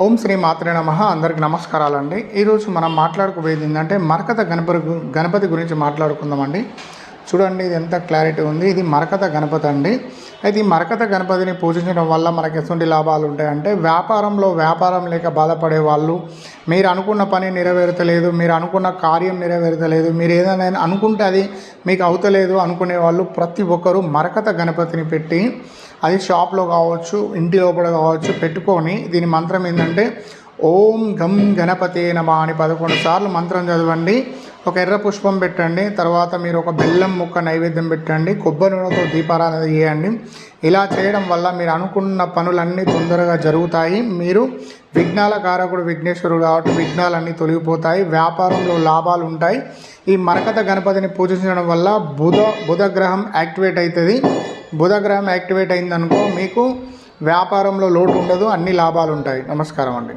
ఓం శ్రీ మాత్రే నమః. అందరికి నమస్కారాలండి. ఈరోజు మనం మాట్లాడుకోబోయేది ఏంటంటే మరకత గణపతి గురించి మాట్లాడుకుందామండి. చూడండి, ఇది ఎంత క్లారిటీ ఉంది. ఇది మరకత గణపతి అండి. అయితే ఈ మరకత గణపతిని పూజించడం వల్ల మనకి ఎటువంటి లాభాలు ఉంటాయంటే, వ్యాపారం లేక బాధపడే వాళ్ళు, మీరు అనుకున్న పని నెరవేరతలేదు, మీరు అనుకున్న కార్యం నెరవేరతలేదు, మీరు ఏదైనా అనుకుంటే అది మీకు అవుతలేదు అనుకునే వాళ్ళు ప్రతి ఒక్కరూ మరకత గణపతిని పెట్టి, అది షాప్లో కావచ్చు, ఇంటి లోపల కావచ్చు, పెట్టుకొని దీని మంత్రం ఏంటంటే ఓం గం గణపతే నమః అని 11 సార్లు మంత్రం చదవండి. ఒక ఎర్ర పుష్పం పెట్టండి. తర్వాత మీరు ఒక బెల్లం ముక్క నైవేద్యం పెట్టండి. కొబ్బరి నూనెతో దీపారాధన చేయండి. ఇలా చేయడం వల్ల మీరు అనుకున్న పనులన్నీ తొందరగా జరుగుతాయి. మీరు విఘ్నాల కారకుడు విఘ్నేశ్వరుడు కాబట్టి విఘ్నాలన్నీ తొలగిపోతాయి. వ్యాపారంలో లాభాలు ఉంటాయి. ఈ మరకత గణపతిని పూజించడం వల్ల బుధ గ్రహం యాక్టివేట్ అవుతుంది. బుధ గ్రహం యాక్టివేట్ అయిందనుకో మీకు వ్యాపారంలో లోటు ఉండదు, అన్ని లాభాలు ఉంటాయి. నమస్కారం అండి.